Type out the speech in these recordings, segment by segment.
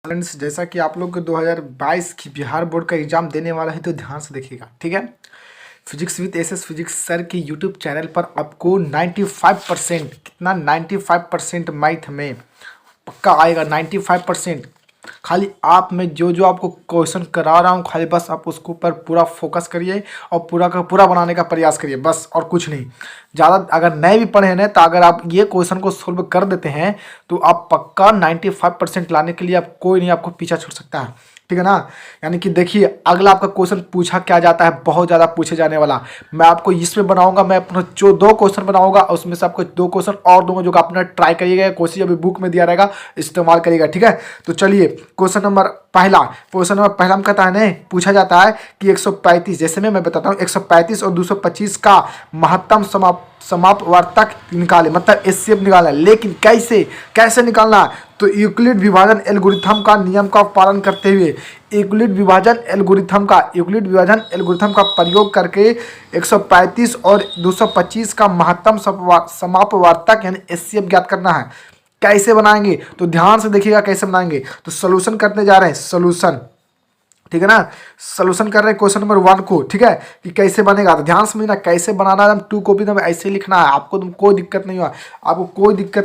Friends, जैसा कि आप लोग को 2022 की बिहार बोर्ड का एग्जाम देने वाला है तो ध्यान से देखिएगा, ठीक है। Physics with SS physics sir के यूट्यूब चैनल पर आपको 95% कितना 95% मैथ में पक्का आएगा। 95% खाली आप में जो जो आपको क्वेश्चन करा रहा हूँ, खाली बस आप उसके ऊपर पूरा फोकस करिए और पूरा का पूरा बनाने का प्रयास करिए, बस और कुछ नहीं। ज़्यादा अगर नहीं भी पढ़े हैं तो अगर आप ये क्वेश्चन को सोल्व कर देते हैं तो आप पक्का 95% लाने के लिए आप कोई नहीं आपको पीछा छोड़ सकता है, ठीक है ना। यानी कि देखिए अगला आपका क्वेश्चन पूछा क्या जाता है, बहुत ज़्यादा पूछे जाने वाला। मैं आपको इसमें बनाऊंगा, मैं अपना जो 2 क्वेश्चन बनाऊंगा उसमें से आपको 2 क्वेश्चन और दूंगा जो कि अपना ट्राई करिएगा, कोशिश अभी बुक में दिया रहेगा इस्तेमाल करिएगा, ठीक है। तो चलिए क्वेश्चन नंबर पहला में कहता है नहीं, पूछा जाता है कि 135 जैसे मैं बताता हूँ 135 और 225 का महत्तम समापवर्तक निकाले, मतलब एचसीएफ निकालना है। लेकिन कैसे निकालना है? तो यूक्लिड विभाजन एल्गोरिथम का नियम का पालन करते हुए यूक्लिड विभाजन एल्गोरिथम का प्रयोग करके 135 और 225 का महत्तम समापवर्तक यानी एचसीएफ ज्ञात करना है। कैसे बनाएंगे तो ध्यान से देखिएगा कैसे बनाएंगे। तो सोल्यूशन करने जा रहे हैं, सोल्यूशन, ठीक है ना। सोल्यूशन कर रहे हैं क्वेश्चन नंबर 1 को, ठीक है, कि कैसे बनेगा। तो ध्यान समझना कैसे बनाना है, 2 कॉपी में ऐसे ही लिखना है आपको, तुम कोई दिक्कत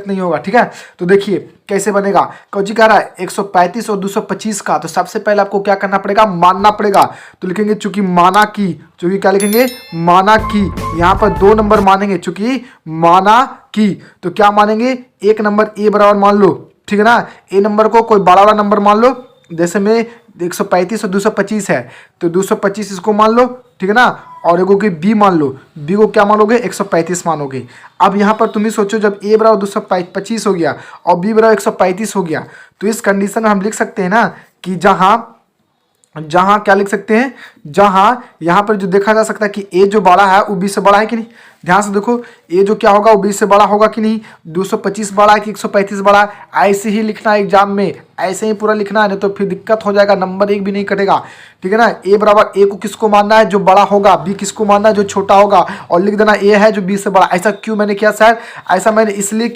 नहीं होगा, ठीक है। तो देखिए कैसे बनेगा। कौची कह रहा है 135 और 225 का। तो सबसे पहले आपको क्या करना पड़ेगा, मानना पड़ेगा। तो लिखेंगे चूंकि क्या लिखेंगे, माना की। यहाँ पर 2 नंबर मानेंगे, चूंकि माना की तो क्या मानेंगे, 1 नंबर ए बराबर मान लो, ठीक है ना। ए नंबर को कोई बड़ा वाला नंबर मान लो, जैसे में 135 और 225 है तो 225 इसको मान लो, ठीक है ना। और एगो की बी मान लो, बी को क्या मानोगे, 135 मानोगे। अब यहाँ पर तुम ही सोचो, जब ए बराबर 225 हो गया और बी बराबर 135 हो गया तो इस कंडीशन में हम लिख सकते हैं ना कि जहाँ क्या लिख सकते हैं, जहाँ यहाँ पर जो देखा जा सकता है कि ए जो बड़ा है वो बी से बड़ा है कि नहीं। ध्यान से देखो, ए जो क्या होगा वो बी से बड़ा होगा कि नहीं। 225 बड़ा है कि 135 बड़ा है, ऐसे ही लिखना है एग्जाम में, ऐसे ही पूरा लिखना है, नहीं तो फिर दिक्कत हो जाएगा, नंबर 1 भी नहीं कटेगा, ठीक है ना। ए बराबर ए को किसको मानना है, जो बड़ा होगा, बी किसको मानना है, जो छोटा होगा, और लिख देना ए है जो बी से बड़ा। ऐसा क्यों मैंने किया सर? ऐसा मैंने इसलिए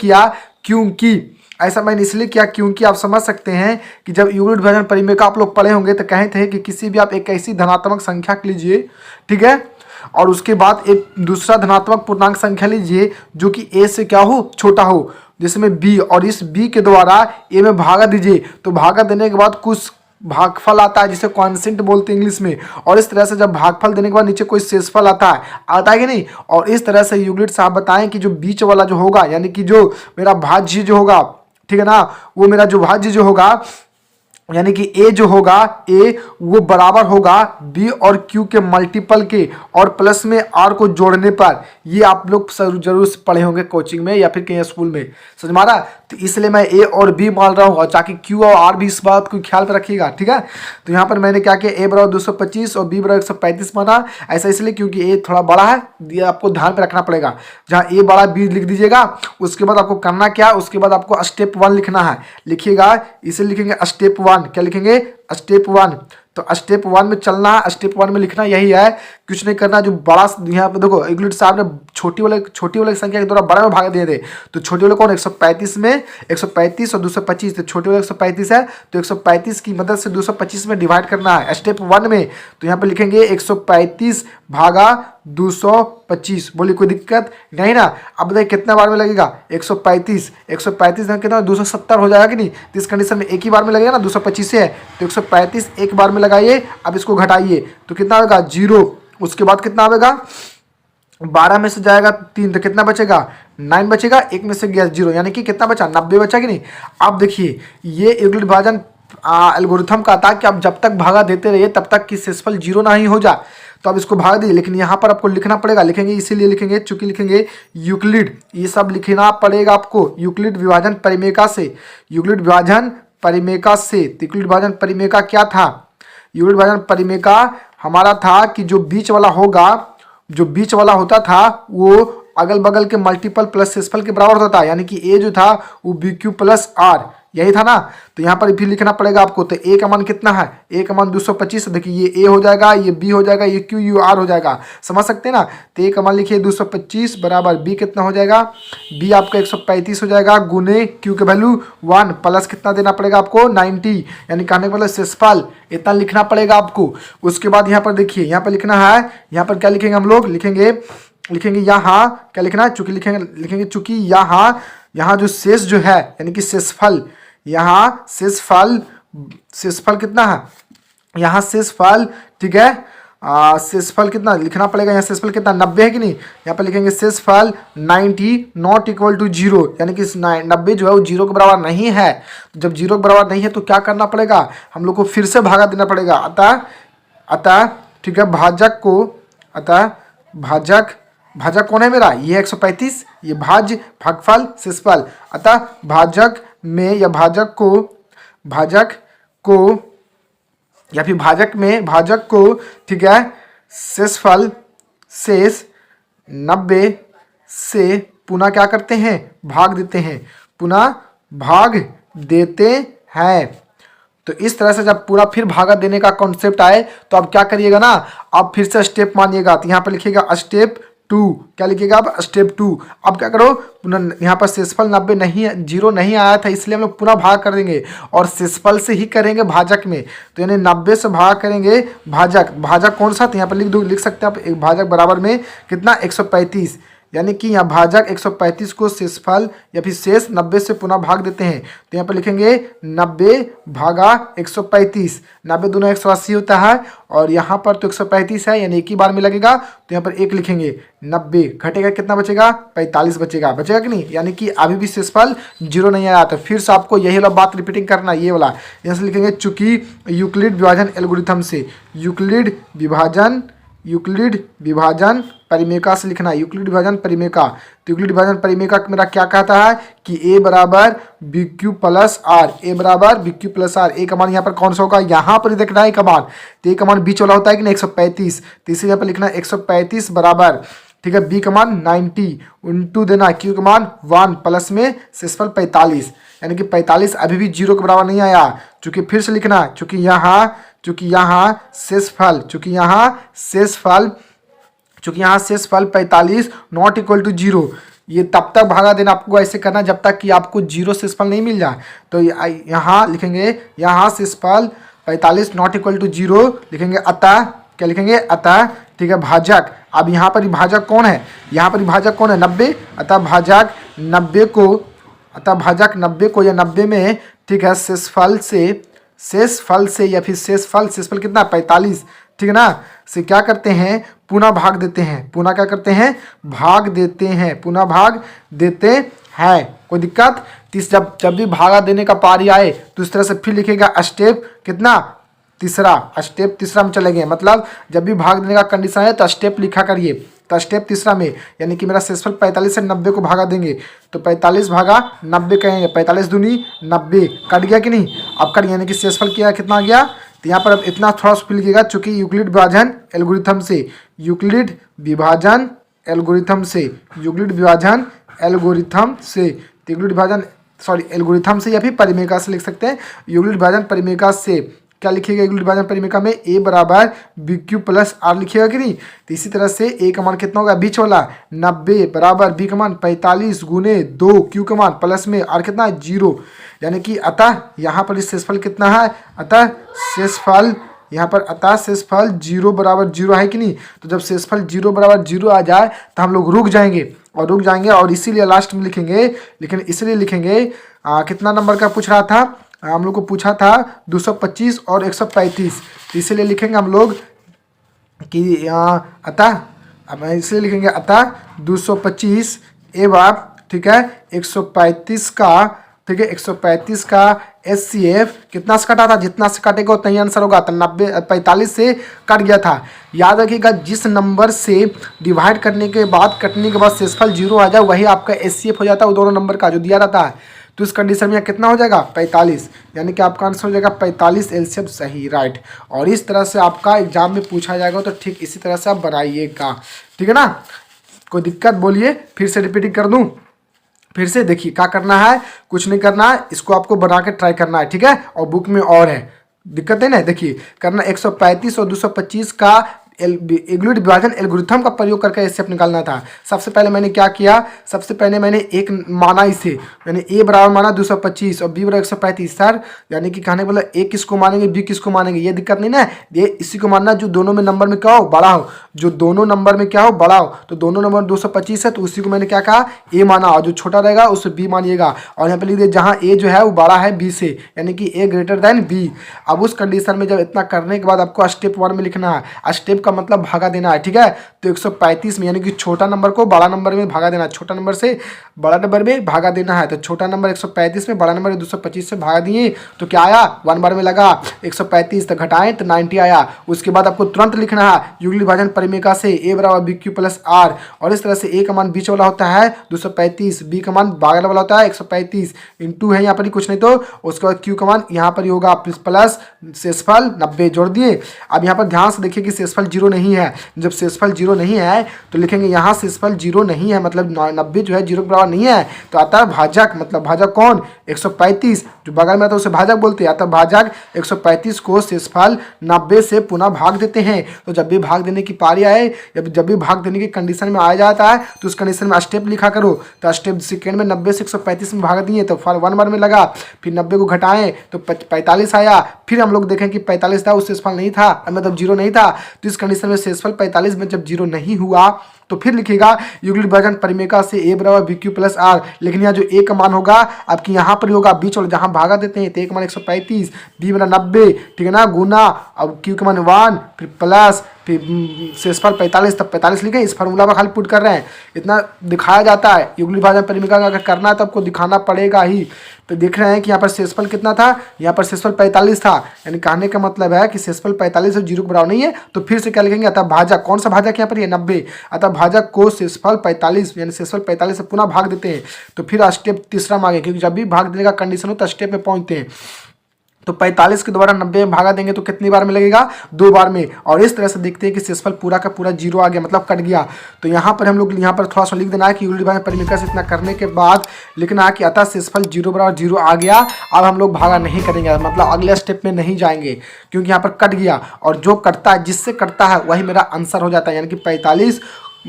किया क्योंकि आप समझ सकते हैं कि जब यूनिट विभाजन परिमेय आप लोग पढ़े होंगे तो कहे थे कि किसी भी आप एक ऐसी धनात्मक संख्या लीजिए, ठीक है, और उसके बाद एक दूसरा धनात्मक पूर्णांक संख्या लीजिए जो कि ए से क्या हो, छोटा हो, जिसमें बी, और इस बी के द्वारा ए में भागा दीजिए। तो भागा देने के बाद कुछ भागफल आता है जिसे क्वांटिएंट बोलते हैं इंग्लिश में, और इस तरह से जब भागफल देने के बाद नीचे कोई शेषफल आता है कि नहीं। और इस तरह से यूक्लिड साहब बताएं कि जो बीच वाला जो होगा, यानी कि जो मेरा भाज्य जो होगा, ठीक है ना, वो मेरा जो भाज्य जो होगा यानी कि ए जो होगा, ए वो बराबर होगा बी और क्यू के मल्टीपल के, और प्लस में आर को जोड़ने पर। ये आप लोग जरूर से पढ़े होंगे कोचिंग में या फिर कहीं स्कूल में, समझ मारा। तो इसलिए मैं ए और बी मान रहा हूँ, और ताकि क्यू और आर भी इस बात को ख्याल में रखिएगा, ठीक है। तो यहाँ पर मैंने क्या किया, ए बराबर 225 और बी बराबर 135 माना। ऐसा इसलिए क्योंकि ए थोड़ा बड़ा है, ये आपको ध्यान में रखना पड़ेगा। जहाँ ए बड़ा बी लिख दीजिएगा। उसके बाद आपको करना क्या, उसके बाद आपको स्टेप 1 लिखना है, लिखिएगा, इसे लिखेंगे स्टेप 1। क्या लिखेंगे, स्टेप 1। तो स्टेप 1 में चलना है, स्टेप 1 में लिखना यही है, कुछ नहीं करना। जो बड़ा यहाँ पे देखो यूक्लिड साहब ने छोटी वाले संख्या के द्वारा बड़ा में भाग दिए थे, तो छोटे वाले कौन, 135 में 135 और 225, तो छोटे वाले 135 है तो 135 की मदद से 225 में डिवाइड करना है स्टेप 1 में। तो यहाँ पे लिखेंगे 135 भागा 225। बोलिए कोई दिक्कत नहीं ना। अब बताइए कितना बार में लगेगा, 135 कितना 270 हो जाएगा कि नहीं। तो इस कंडीशन में एक ही बार में लगेगा ना, 225 से है तो 135 एक बार में लगाइए। अब इसको घटाइए तो कितना होगा, 0। उसके बाद कितना आएगा, 12 में से जाएगा 3 तो कितना बचेगा, 9 बचेगा, 1 में से गया 0, यानी कि कितना बचा, 90 बचा कि नहीं। अब देखिए ये यूक्लिड विभाजन एल्गोरिथम का था कि आप जब तक भागा देते रहिए तब तक कि शेषफल 0 ना ही हो जाए। तो अब इसको भाग दीजिए, लेकिन यहाँ पर आपको लिखना पड़ेगा, लिखेंगे इसीलिए लिखेंगे चूंकि लिखेंगे यूक्लिड, ये सब लिखना पड़ेगा आपको यूक्लिड विभाजन परिमेय से। तो यूक्लिड विभाजन परिमेय क्या था, यूक्लिड विभाजन परिमेय हमारा था कि जो बीच वाला होता था वो अगल बगल के मल्टीपल प्लस शेषफल के बराबर होता था। यानी कि ए जो था वो बी क्यू प्लस आर, यही था ना। तो यहाँ पर फिर लिखना पड़ेगा आपको। तो ए का मान कितना है, ए का मान 225। देखिए ये ए हो जाएगा, ये बी हो जाएगा, ये क्यू यू आर हो जाएगा, समझ सकते हैं ना। तो ए का मान लिखिए 225 बराबर बी कितना हो जाएगा, बी आपका 135 हो जाएगा गुने क्यू के वैल्यू 1 प्लस कितना देना पड़ेगा आपको 90, यानी कहने का मतलब शेषफल इतना लिखना पड़ेगा आपको। उसके बाद यहाँ पर देखिए, यहाँ पर लिखना है, यहाँ पर क्या लिखेंगे हम लोग, लिखेंगे यहाँ क्या लिखना है, चूंकि लिखेंगे चूंकि यहाँ जो शेष जो है यानी कि शेषफल, यहाँ शेषफल कितना है, यहाँ शेषफल, ठीक है, शेषफल कितना लिखना पड़ेगा, यहाँ शेषफल कितना 90 है कि नहीं। यहाँ पर लिखेंगे शेषफल 90 नॉट इक्वल टू 0, यानी कि 90 जो है वो 0 के बराबर नहीं है। तो जब 0 के बराबर नहीं है तो क्या करना पड़ेगा, हम लोग को फिर से भागा देना पड़ेगा। अतः ठीक है, भाजक कौन है मेरा, ये 135, ये भागफल शेषफल। अतः भाजक में या भाजक को ठीक है शेषफल शेष 90 से पुनः क्या करते हैं, भाग देते हैं। तो इस तरह से जब पूरा फिर भागा देने का कॉन्सेप्ट आए तो अब क्या करिएगा ना, आप फिर से स्टेप मानिएगा। तो यहाँ पर लिखिएगा स्टेप 2, क्या लिखिएगा आप, स्टेप 2। अब क्या करो, पुनः यहाँ पर शेषफल 90 नहीं, 0 नहीं आया था, इसलिए हम लोग पूरा भाग कर देंगे और शेषफल से ही करेंगे भाजक में। तो यानी 90 से भाग करेंगे भाजक कौन सा, तो यहाँ पर लिख सकते हैं आप, एक भाजक बराबर में कितना 135, यानी कि यहाँ भाजक 135 को शेषफल या फिर शेष 90 से पुनः भाग देते हैं। तो यहाँ पर लिखेंगे 90 भागा 135, 90 दूना 180 होता है और यहाँ पर तो 135 है, यानी एक ही बार में लगेगा। तो यहाँ पर 1 लिखेंगे, 90 घटेगा कितना बचेगा, 45 बचेगा कि नहीं, यानी कि अभी भी शेषफल 0 नहीं आया। तो फिर से आपको यही वाला बात रिपीटिंग करना, ये वाला यहाँ से लिखेंगे चूंकि यूक्लिड विभाजन एल्गोरिथम से, यूक्लिड विभाजन परिमेका से लिखना, यूक्लिड विभाजन परिमेका। तो यूक्लिड विभाजन परिमेका मेरा क्या कहता है कि ए बराबर बी क्यू प्लस आर, ए बराबर बी क्यू प्लस आर। ए का मान यहाँ पर कौन सा होगा, यहाँ पर देखना है ए का मान, तो ए का मान बीच वाला होता है कि नहीं 135, तो इसे यहाँ पर लिखना 135 बराबर, ठीक है, बी का मान 90 इंटू देना क्यू का मान 1 प्लस में शेषफल 45, यानी कि 45 अभी भी 0 के बराबर नहीं आया। चूंकि फिर से लिखना, चूंकि यहाँ शेषफल 45 नॉट इक्वल टू 0, ये तब तक भागा देना आपको ऐसे करना जब तक कि आपको 0 शेषफल नहीं मिल जाए। तो यहाँ लिखेंगे, यहाँ शेषफल 45 नॉट इक्वल टू 0 लिखेंगे, अतः क्या लिखेंगे, अतः ठीक है भाजक। अब यहाँ पर भाजक कौन है, 90, अतः भाजक 90 को या 90 में ठीक है शेषफल से या फिर शेषफल कितना 45, ठीक है ना, से क्या करते हैं, पुनः भाग देते हैं, भाग देते हैं। कोई दिक्कत, जब भी भागा देने का पारी आए तो इस तरह से फिर लिखेगा स्टेप कितना, स्टेप तीसरा में चलेंगे। मतलब जब भी भाग देने का कंडीशन है तो स्टेप लिखा करिए। तो स्टेप तीसरा में यानी कि मेरा शेषफल 45 से 90 को भागा देंगे, तो 45 भागा 90 कहेंगे, 45 दूनी 90, कट गया कि नहीं, अब कट गया, यानी कि शेषफल कितना आ गया। तो यहाँ पर अब इतना थोड़ा सा लिखिएगा, चूंकि यूक्लिड विभाजन एल्गोरिथम से या फिर परिमेका से लिख सकते हैं, यूक्लिड विभाजन परिमेका से क्या लिखिएगा, यूक्लिड विभाजन परिमेका में ए बराबर बी क्यू प्लस आर लिखिएगा कि नहीं। तो इसी तरह से ए का मान कितना होगा, बीच वाला 90 बराबर बी का मान 45 गुने 2 क्यू का मान प्लस में आर कितना 0, यानी कि अतः यहाँ पर शेषफल कितना है, अतः शेषफल 0 बराबर 0 है कि नहीं। तो जब शेषफल 0 बराबर 0 आ जाए तो हम लोग रुक जाएंगे और इसीलिए लास्ट में लिखेंगे, लेकिन इसलिए लिखेंगे कितना नंबर का पूछ रहा था, हम लोग को पूछा था 225 और 135, इसलिए लिखेंगे हम लोग कि अतः 225 एवं ठीक है 135 का SCF कितना से कटा था, जितना से कटेगा उतना ही आंसर होगा। तो 45 से कट गया था। याद रखिएगा, जिस नंबर से डिवाइड करने के बाद कटने के बाद शेषफल 0 आ जाए वही आपका SCF हो जाता है, वो दोनों नंबर का जो दिया रहता है। तो इस कंडीशन में कितना हो जाएगा 45, यानी कि आपका आंसर हो जाएगा 45 एलसीएम सही, राइट। और इस तरह से आपका एग्जाम में पूछा जाएगा, तो ठीक इसी तरह से आप बनाइएगा, ठीक है ना। कोई दिक्कत बोलिए, फिर से रिपीटिंग कर दूं। फिर से देखिए क्या करना है, कुछ नहीं करना है, इसको आपको बना के ट्राई करना है, ठीक है। और बुक में और है, दिक्कत है ना, देखिए करना 135 और 225 का यूक्लिड विभाजन एल्गोरिथम का प्रयोग करके एचसीएफ निकालना था। सबसे पहले मैंने क्या किया, सबसे पहले मैंने एक माना इसे, यानी ए बराबर माना 225 और बी बराबर 135। सर यानी कि कहने वाला ए किसको मानेंगे, बी किसको मानेंगे, ये दिक्कत नहीं ना, ये इसी को मानना जो दोनों में नंबर में क्या हो, बड़ा हो, जो दोनों नंबर में क्या हो, बड़ा हो। तो दोनों नंबर 225 है तो उसी को मैंने क्या कहा, ए माना, और जो छोटा रहेगा उसे बी मानिएगा। और यहाँ पे लिख दिए जहाँ ए जो है वो बड़ा है बी से, यानी कि ए ग्रेटर देन बी। अब उस कंडीशन में जब इतना करने के बाद आपको स्टेप 1 में लिखना है, स्टेप का मतलब भागा देना है, ठीक है। तो 135 में यानी कि छोटा नंबर को बड़ा नंबर में भागा देना है, छोटा नंबर से बड़ा नंबर में भागा देना है। तो छोटा नंबर 135 में, बड़ा नंबर 225 से भागा दिए तो क्या आया, 1 बार में लगा 135, तो घटाएं तो 90 आया। उसके बाद आपको तुरंत लिखना है यूक्लिड विभाजन परिमेका से ए बराबर बी क्यू प्लस आर, और इस तरह से ए का मान बीच वाला होता है 235, बी का मान बागल वाला होता है 135, इंटू है यहाँ पर ही कुछ नहीं, तो उसके बाद क्यू का मान यहाँ पर ही होगा प्लस शेषफल 90 जोड़ दिए। अब यहाँ पर ध्यान से देखिए कि शेषफल 0 नहीं है, जब शेषफल 0 नहीं है तो लिखेंगे यहाँ शेषफल 0 नहीं है, मतलब 90 जो है 0 के बराबर नहीं है, तो आता है भाजक, मतलब भाजक कौन, 135, जो बगल में आता है उसे भाजक बोलते हैं। आता भाजक 135 को शेषफल 90 से पुनः भाग देते हैं। तो जब भी भाग देने की पारी आए, जब भी भाग देने की कंडीशन में आ जाता है तो उस कंडीशन में स्टेप लिखा करो। तो स्टेप सेकेंड में 90 से 135 में भाग दिए तो 1 बार में लगा, फिर 90 को घटाएं तो 45 आया। फिर हम लोग देखें कि 45 था, उस शेषफल नहीं था, मतलब 0 नहीं था, तो इस कंडीशन में शेषफल 45 में जब 0 नहीं हुआ तो फिर लिखेगा यूक्लिड विभाजन परिमेका से ए बराबर बी क्यू प्लस आर। लेकिन यहाँ जो ए का मान होगा आपकी यहाँ पर होगा बीच वाला, जहाँ भागा देते हैं, तो ए का मान 135, बी बना 90, ठीक है ना, गुना, अब क्यू का मान 1, फिर प्लस, फिर शेषफल 45, तब 45 लिखे। इस फार्मूला में खाली पुट कर रहे हैं, इतना दिखाया जाता है। यूक्लिड विभाजन परिमेका का अगर करना है तो आपको दिखाना पड़ेगा ही। तो देख रहे हैं कि यहाँ पर शेषफल कितना था, यहाँ पर शेषफल 45 था, यानी कहने का मतलब है कि शेषफल 45 और 0 के बराबर नहीं है। तो फिर से क्या लिखेंगे, अतः भाजक, कौन सा भाजक यहाँ पर ये 90, अतः भाजक को शेषफल 45 यानी शेषफल 45 से पुनः भाग देते हैं। तो फिर स्टेप तीसरा मांगे, क्योंकि जब भी भाग देने का कंडीशन हो तो स्टेप में पहुंचते हैं। तो 45 के द्वारा 90 में भागा देंगे तो कितनी बार में लगेगा, 2 बार में। और इस तरह से देखते हैं कि शेषफल पूरा का पूरा 0 आ गया, मतलब कट गया। तो यहाँ पर हम लोग यहाँ पर थोड़ा सा लिख देना है कि यूक्लिड विभाजन परिमेका से इतना करने के बाद लिखना है कि अतः शेषफल 0 बराबर 0 आ गया। अब हम लोग भागा नहीं करेंगे, मतलब अगले स्टेप में नहीं जाएंगे, क्योंकि यहाँ पर कट गया, और जो कटता है, जिससे कटता है वही मेरा आंसर हो जाता है। यानी कि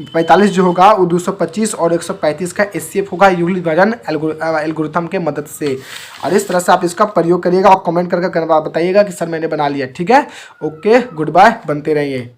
45 जो होगा वो 225 और 135 का एचसीएफ होगा यूक्लिड विभाजन एल्गोरिथम के मदद से। और इस तरह से आप इसका प्रयोग करिएगा और कमेंट करके बताइएगा कि सर मैंने बना लिया, ठीक है। ओके, गुड बाय, बनते रहिए।